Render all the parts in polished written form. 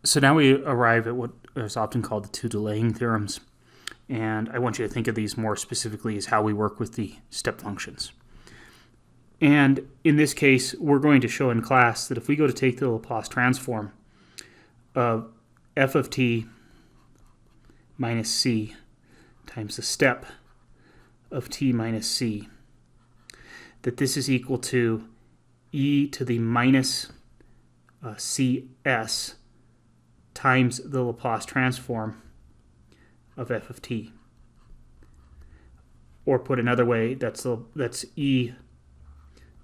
So now we arrive at what is often called the two delaying theorems. And I want you to think of these more specifically as how we work with the step functions. And in this case, we're going to show in class that if we go to take the Laplace transform of f of t minus c times the step of t minus c, that this is equal to e to the minus cs times the Laplace transform of f of t. Or put another way, that's e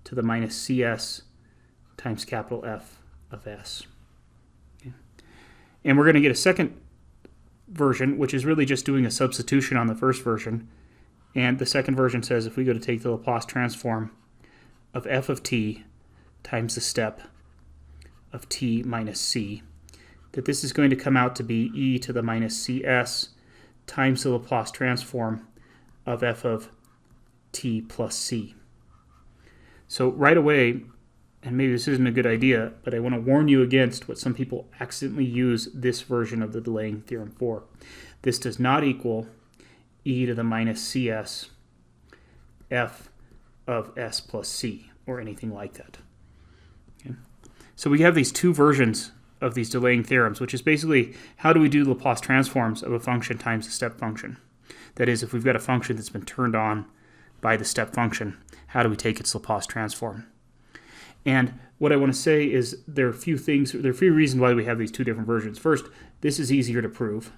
to the minus cs times capital F of s. Okay. And we're going to get a second version, which is really just doing a substitution on the first version. And the second version says if we go to take the Laplace transform of f of t times the step of t minus c, that this is going to come out to be e to the minus cs times the Laplace transform of f of t plus c. So right away, and maybe this isn't a good idea, but I want to warn you against what some people accidentally use this version of the delaying theorem for. This does not equal e to the minus cs f of s plus c or anything like that. Okay. So we have these two versions of these delaying theorems, which is basically how do we do Laplace transforms of a function times a step function. That is, if we've got a function that's been turned on by the step function, how do we take its Laplace transform? And what I want to say is there are a few reasons why we have these two different versions. First, this is easier to prove,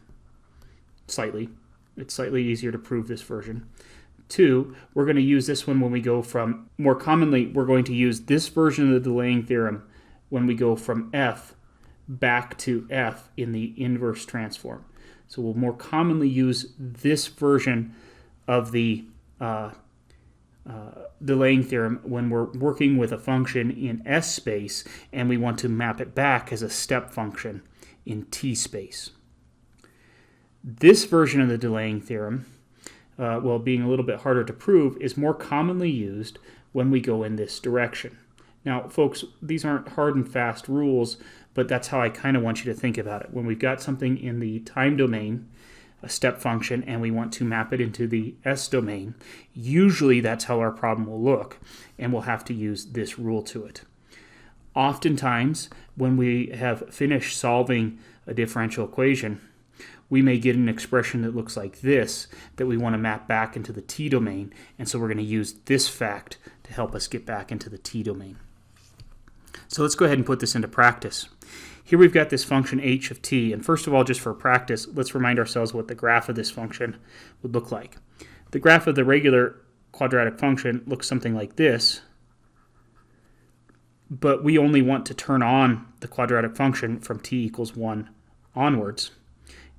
slightly. It's slightly easier to prove this version. Two, we're going to use this one when we go from, more commonly, we're going to use this version of the delaying theorem when we go from f back to f in the inverse transform. So we'll more commonly use this version of the delaying theorem when we're working with a function in S space and we want to map it back as a step function in T space. This version of the delaying theorem, while being a little bit harder to prove, is more commonly used when we go in this direction. Now, folks, these aren't hard and fast rules, but that's how I kind of want you to think about it. When we've got something in the time domain, a step function, and we want to map it into the S domain, usually that's how our problem will look, and we'll have to use this rule to it. Oftentimes, when we have finished solving a differential equation, we may get an expression that looks like this that we want to map back into the T domain, and so we're going to use this fact to help us get back into the T domain. So let's go ahead and put this into practice. Here we've got this function h of t, and first of all, just for practice, let's remind ourselves what the graph of this function would look like. The graph of the regular quadratic function looks something like this, but we only want to turn on the quadratic function from t equals 1 onwards.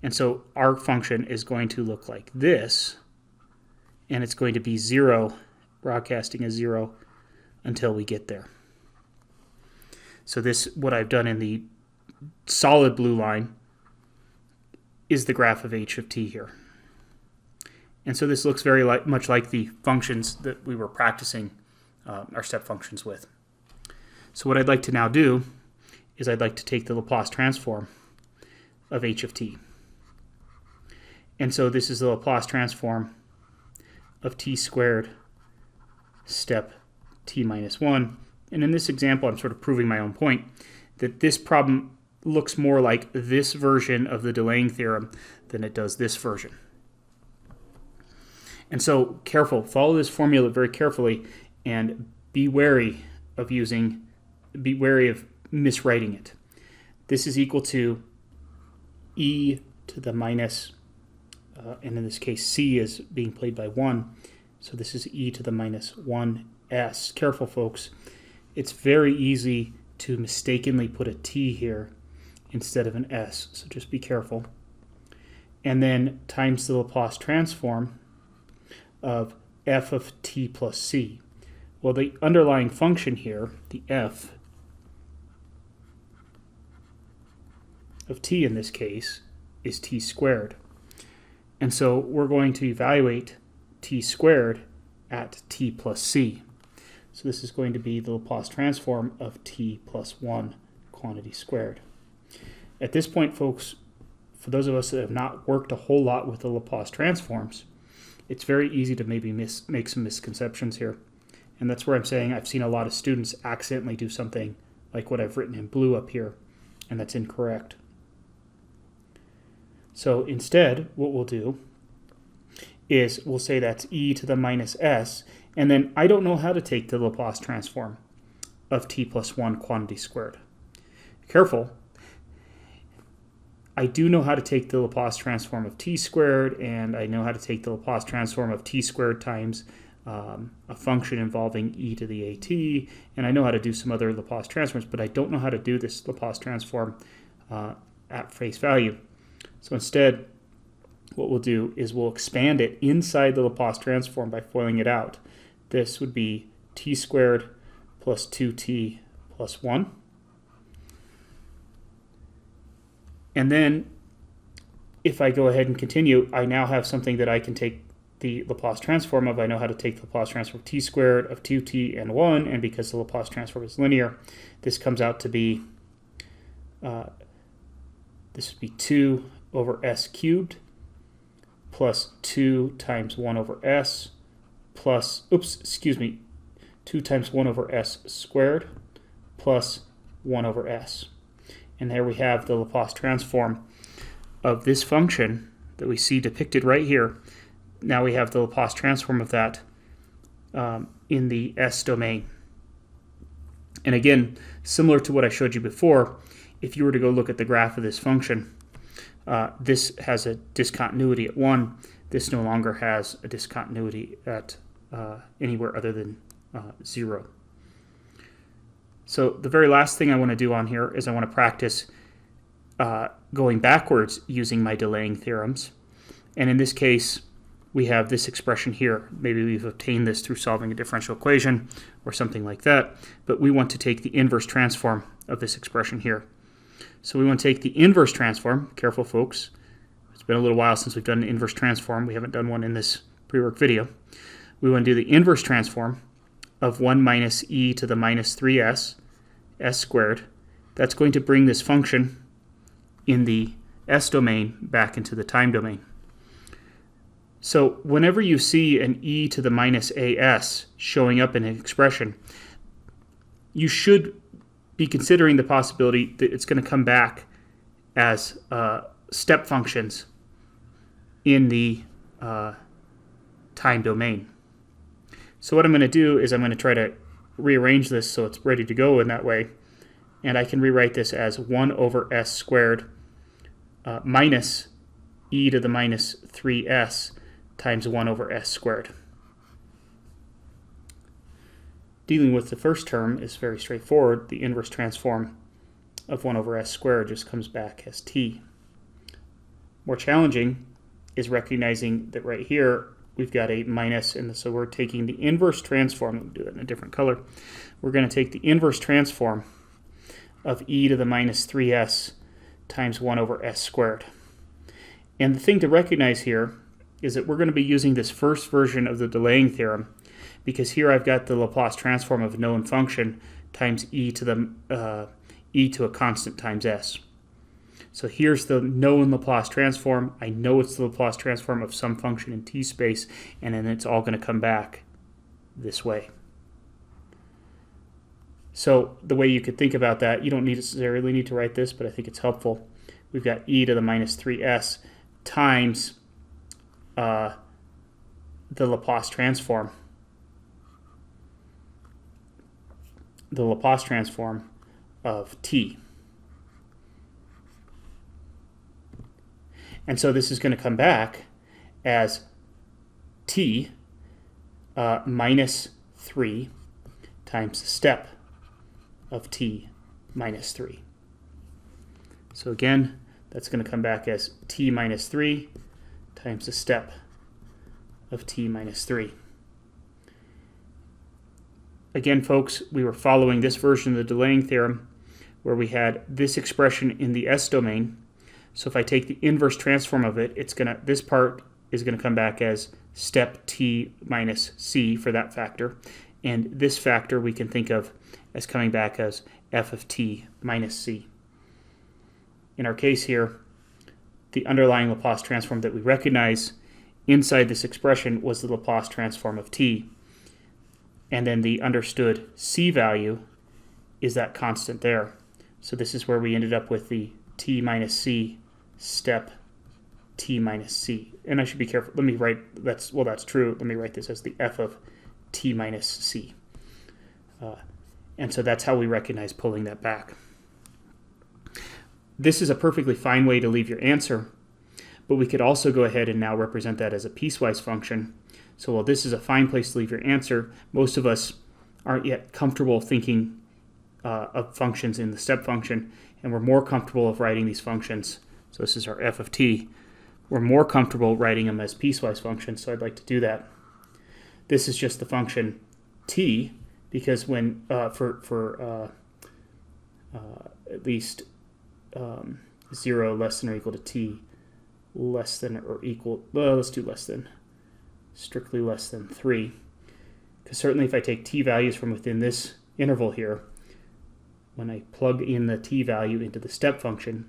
And so our function is going to look like this, and it's going to be 0, broadcasting as 0 until we get there. So this, what I've done in the solid blue line, is the graph of h of t here. And so this looks very much like the functions that we were practicing our step functions with. So what I'd like to now do is I'd like to take the Laplace transform of h of t. And so this is the Laplace transform of t squared step t minus 1. And in this example, I'm sort of proving my own point that this problem looks more like this version of the delaying theorem than it does this version. And so careful, follow this formula very carefully and be wary of miswriting it. This is equal to e to the minus, and in this case c is being played by 1, so this is e to the minus 1s. Careful, folks. It's very easy to mistakenly put a t here instead of an s, so just be careful. And then times the Laplace transform of f of t plus c. Well, the underlying function here, the f of t in this case, is t squared. And so we're going to evaluate t squared at t plus c. So this is going to be the Laplace transform of t plus 1 quantity squared. At this point, folks, for those of us that have not worked a whole lot with the Laplace transforms, it's very easy to maybe make some misconceptions here. And that's where I'm saying I've seen a lot of students accidentally do something like what I've written in blue up here, and that's incorrect. So instead, what we'll do is we'll say that's e to the minus s, and then I don't know how to take the Laplace transform of t plus 1 quantity squared. Careful. I do know how to take the Laplace transform of t squared, and I know how to take the Laplace transform of t squared times a function involving e to the at, and I know how to do some other Laplace transforms, but I don't know how to do this Laplace transform at face value. So instead, what we'll do is we'll expand it inside the Laplace transform by FOILing it out. This would be t squared plus 2t plus 1. And then if I go ahead and continue, I now have something that I can take the Laplace transform of. I know how to take the Laplace transform of t squared of 2t and 1, and because the Laplace transform is linear, this comes out to be, this would be 2 over s cubed plus 2 times 1 over s plus, 2 times 1 over s squared plus 1 over s. And there we have the Laplace transform of this function that we see depicted right here. Now we have the Laplace transform of that in the S domain. And again, similar to what I showed you before, if you were to go look at the graph of this function, this has a discontinuity at 1. This no longer has a discontinuity at anywhere other than 0. So the very last thing I want to do on here is I want to practice going backwards using my delaying theorems. And in this case, we have this expression here. Maybe we've obtained this through solving a differential equation or something like that. But we want to take the inverse transform of this expression here. So we want to take the inverse transform. Careful, folks. It's been a little while since we've done an inverse transform. We haven't done one in this pre-work video. We want to do the inverse transform of 1 minus e to the minus 3s, s squared. That's going to bring this function in the s domain back into the time domain. So whenever you see an e to the minus as showing up in an expression, you should be considering the possibility that it's going to come back as step functions in the time domain. So what I'm going to do is I'm going to try to rearrange this so it's ready to go in that way. And I can rewrite this as 1 over s squared minus e to the minus 3s times 1 over s squared. Dealing with the first term is very straightforward. The inverse transform of 1 over s squared just comes back as t. More challenging is recognizing that right here we've got a minus, and so we're taking the inverse transform. We'll do that in a different color. We're going to take the inverse transform of e to the minus 3s times 1 over s squared. And the thing to recognize here is that we're going to be using this first version of the delaying theorem, because here I've got the Laplace transform of a known function times e to a constant times s. So here's the known Laplace transform. I know it's the Laplace transform of some function in t space, and then it's all going to come back this way. So the way you could think about that, you don't necessarily need to write this, but I think it's helpful. We've got e to the minus 3s times the Laplace transform. The Laplace transform of t. And so this is going to come back as t minus 3 times the step of t minus 3. So again, that's going to come back as t minus 3 times the step of t minus 3. Again, folks, we were following this version of the delaying theorem where we had this expression in the s domain. So if I take the inverse transform of it, this part is going to come back as step t minus c for that factor. And this factor we can think of as coming back as f of t minus c. in our case here, the underlying Laplace transform that we recognize inside this expression was the Laplace transform of t. And then the understood c value is that constant there. So this is where we ended up with the t minus c step t minus c. And I should be careful. Let me write, that's true. Let me write this as the f of t minus c. And so that's how we recognize pulling that back. This is a perfectly fine way to leave your answer, but we could also go ahead and now represent that as a piecewise function. So while this is a fine place to leave your answer, most of us aren't yet comfortable thinking of functions in the step function, and we're more comfortable of writing these functions. So this is our f of t. We're more comfortable writing them as piecewise functions, so I'd like to do that. This is just the function t, because when for at least 0 less than or equal to t less than or equal, well, let's do less than, strictly less than 3. Because certainly if I take t values from within this interval here, when I plug in the t value into the step function,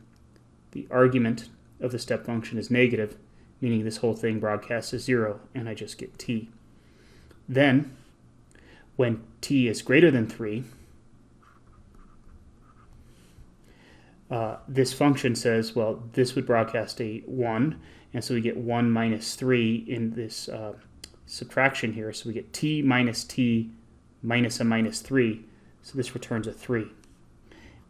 the argument of the step function is negative, meaning this whole thing broadcasts as 0, and I just get t. Then, when t is greater than 3, this function says, well, this would broadcast a 1, and so we get 1 minus 3 in this subtraction here, so we get t minus a minus 3, so this returns a 3.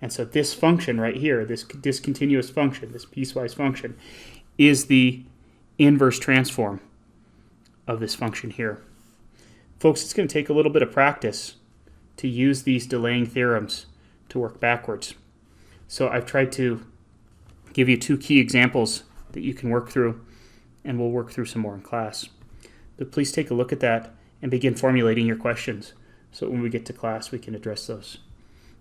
And so this function right here, this discontinuous function, this piecewise function, is the inverse transform of this function here. Folks, it's going to take a little bit of practice to use these delaying theorems to work backwards. So I've tried to give you 2 key examples that you can work through, and we'll work through some more in class. But please take a look at that and begin formulating your questions so when we get to class we can address those.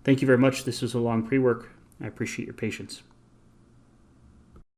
Thank you very much. This was a long pre-work. I appreciate your patience.